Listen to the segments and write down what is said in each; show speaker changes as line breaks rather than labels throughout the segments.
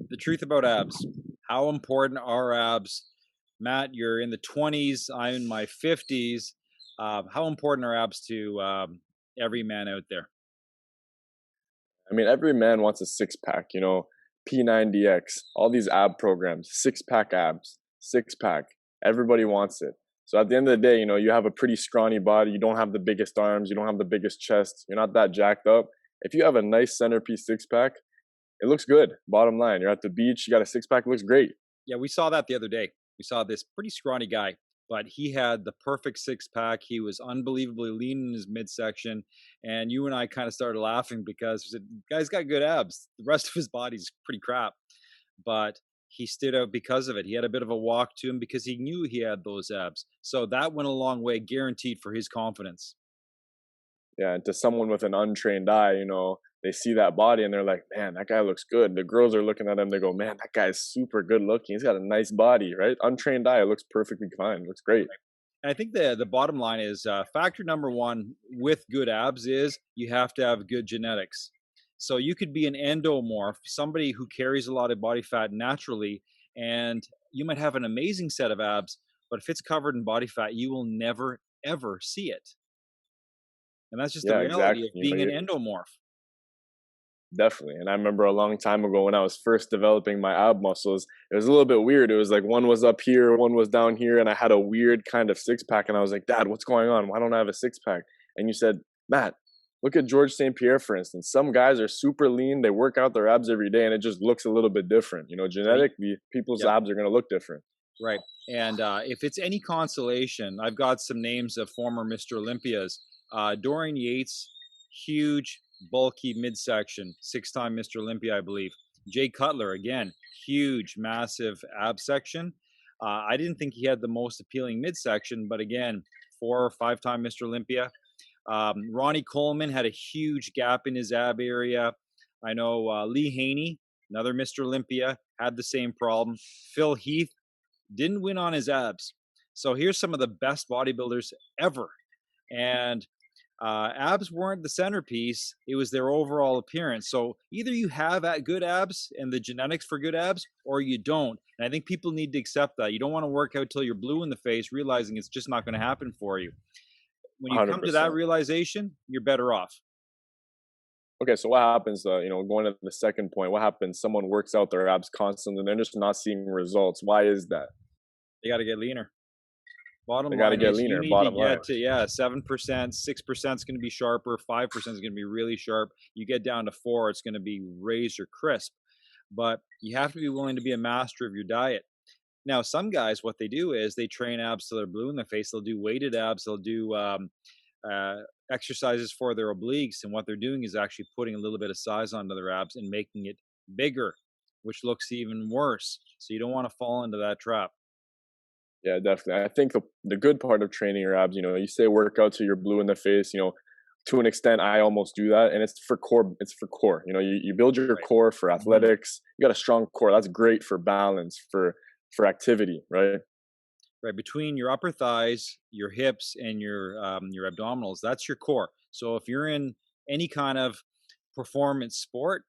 The truth about abs. How important are abs? Matt, you're in the 20s. I'm in my 50s. How important are abs to every man out there?
I mean, every man wants a six pack, P90X, all these ab programs, six pack abs, six pack. Everybody wants it. So at the end of the day, you have a pretty scrawny body. You don't have the biggest arms. You don't have the biggest chest. You're not that jacked up. If you have a nice centerpiece six pack, it looks good. Bottom line, you're at the beach, you got a six pack, looks great.
Yeah, we saw that the other day. We saw this pretty scrawny guy, but he had the perfect six pack. He was unbelievably lean in his midsection. And you and I kind of started laughing because we said, guy's got good abs. The rest of his body's pretty crap. But he stood out because of it. He had a bit of a walk to him because he knew he had those abs. So that went a long way, guaranteed for his confidence.
Yeah, and to someone with an untrained eye, they see that body and they're like, man, that guy looks good. The girls are looking at him, they go, man, that guy's super good looking. He's got a nice body, right? Untrained eye, it looks perfectly fine. Looks great.
And I think the bottom line is factor number one with good abs is you have to have good genetics. So you could be an endomorph, somebody who carries a lot of body fat naturally, and you might have an amazing set of abs, but if it's covered in body fat, you will never ever see it. And that's just the
Yeah,
reality
exactly.
of being an endomorph.
Definitely. And I remember a long time ago when I was first developing my ab muscles, it was a little bit weird. It was like one was up here, one was down here, and I had a weird kind of six pack. And I was like, Dad, what's going on? Why don't I have a six pack? And you said, Matt, look at George St. Pierre, for instance. Some guys are super lean, they work out their abs every day, and it just looks a little bit different.
So,
Genetically, people's
yep,
abs are going to look different.
right. And if it's any consolation, I've got some names of former Mr. Olympias. Dorian Yates, huge, bulky midsection, six-time Mr. Olympia, I believe. Jay Cutler, again, huge, massive ab section. I didn't think he had the most appealing midsection, but again, 4 or 5-time Mr. Olympia. Ronnie Coleman had a huge gap in his ab area. I know Lee Haney, another Mr. Olympia, had the same problem. Phil Heath didn't win on his abs. So here's some of the best bodybuilders ever. And abs weren't the centerpiece, it was their overall appearance. So either you have good abs and the genetics for good abs, or you don't. And I think people need to accept that. You don't want to work out till you're blue in the face, realizing it's just not going to happen for you. When you come to that
100%.
realization, you're better off.
Okay, so what happens, going to the second point, what happens? Someone works out their abs constantly and they're just not seeing results. Why is that?
They got to get leaner. Bottom
They got to
line
get
is you
leaner,
need to
bottom line.
get to 7%, 6% is going to be sharper, 5% is going to be really sharp. You get down to 4, it's going to be razor crisp. But you have to be willing to be a master of your diet. Now, some guys, what they do is they train abs till they're blue in the face. They'll do weighted abs. They'll do uh, exercises for their obliques, and what they're doing is actually putting a little bit of size onto their abs and making it bigger, which looks even worse. So you don't want to fall into that trap.
Yeah, definitely. I think the good part of training your abs, you say work out till you're blue in the face, to an extent, I almost do that. And it's for core. It's for core. You build your
Right.
core for
Mhm.
athletics. You got a strong core. That's great for balance, for activity, right?
Right, between your upper thighs, your hips, and your abdominals, that's your core. So if you're in any kind of performance sport,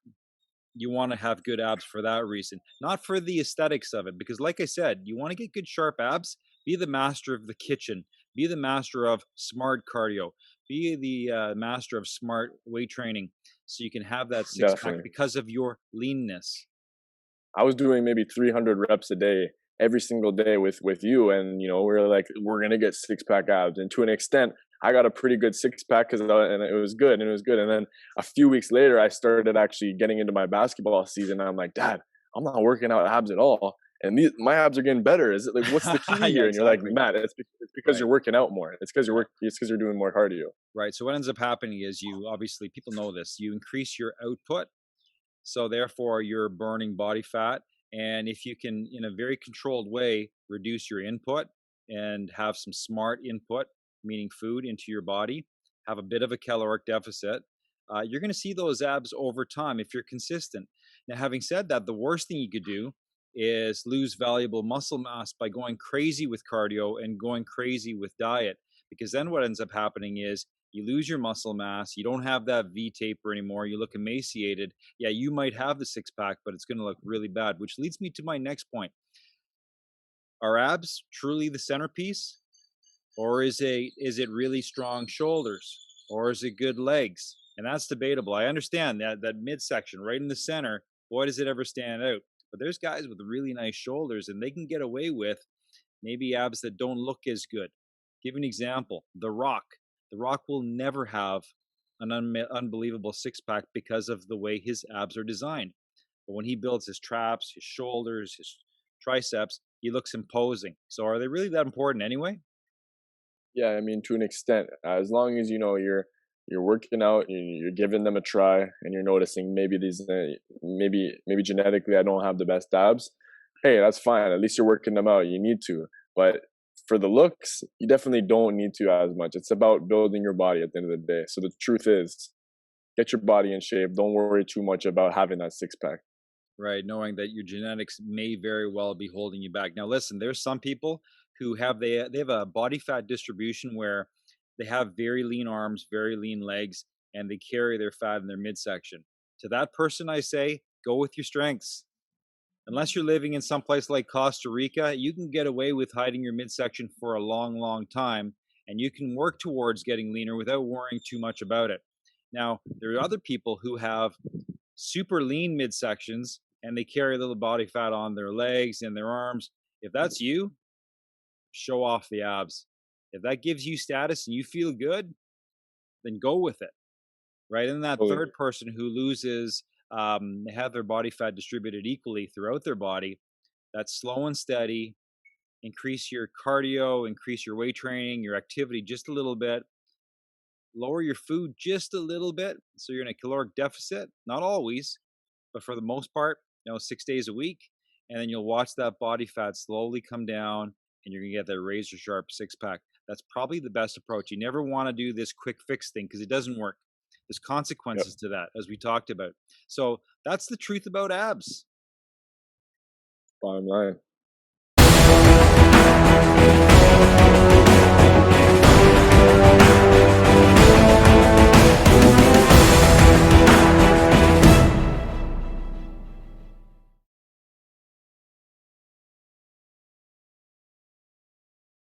you want to have good abs for that reason, not for the aesthetics of it. Because, like I said, you want to get good sharp abs. Be the master of the kitchen. Be the master of smart cardio. Be the master of smart weight training, so you can have that six pack
Definitely.
because of your leanness.
I was doing maybe 300 reps a day every single day with you, and we're like, we're gonna get six pack abs, and to an extent, I got a pretty good six pack and it was good, and it was good. And then a few weeks later, I started actually getting into my basketball season. And I'm like, Dad, I'm not working out abs at all, and my abs are getting better. Is it like, what's the key
Yeah,
here? And you're like,
exactly.
Matt, it's because
Right.
you're working out more. It's because
Yeah.
you're doing more cardio.
Right. So what ends up happening is you obviously people know this. You increase your output, so therefore you're burning body fat. And if you can, in a very controlled way, reduce your input and have some smart input, meaning food into your body, have a bit of a caloric deficit, you're going to see those abs over time if you're consistent. Now, having said that, the worst thing you could do is lose valuable muscle mass by going crazy with cardio and going crazy with diet, because then what ends up happening is you lose your muscle mass, you don't have that V taper anymore, you look emaciated. Yeah, you might have the six pack, but it's going to look really bad, which leads me to my next point. Are abs truly the centerpiece? Or is it really strong shoulders? Or is it good legs? And that's debatable. I understand that midsection right in the center, boy does it ever stand out. But there's guys with really nice shoulders and they can get away with maybe abs that don't look as good. Give an example. The Rock. The Rock will never have an unbelievable six pack because of the way his abs are designed. But when he builds his traps, his shoulders, his triceps, he looks imposing. So are they really that important anyway?
Yeah, I mean, to an extent, as long as you know you're working out, you're giving them a try, and you're noticing maybe maybe genetically I don't have the best abs. Hey, that's fine. At least you're working them out. You need to, but for the looks, you definitely don't need to as much. It's about building your body at the end of the day. So the truth is, get your body in shape. Don't worry too much about having that six pack.
Right, knowing that your genetics may very well be holding you back. Now, listen, there's some people who have they have a body fat distribution where they have very lean arms, very lean legs, and they carry their fat in their midsection. To that person, I say, go with your strengths. Unless you're living in some place like Costa Rica, you can get away with hiding your midsection for a long, long time, and you can work towards getting leaner without worrying too much about it. Now, there are other people who have super lean midsections and they carry a little body fat on their legs and their arms. If that's you, show off the abs. If that gives you status and you feel good, then go with it. Right. And that
Totally.
third person who loses, they have their body fat distributed equally throughout their body. That's slow and steady. Increase your cardio, increase your weight training, your activity just a little bit, lower your food just a little bit. So you're in a caloric deficit, not always, but for the most part, 6 days a week. And then you'll watch that body fat slowly come down and you're going to get that razor sharp six pack. That's probably the best approach. You never want to do this quick fix thing because it doesn't work. There's
Yep.
consequences to that, as we talked about. So that's the truth about abs.
Bottom line.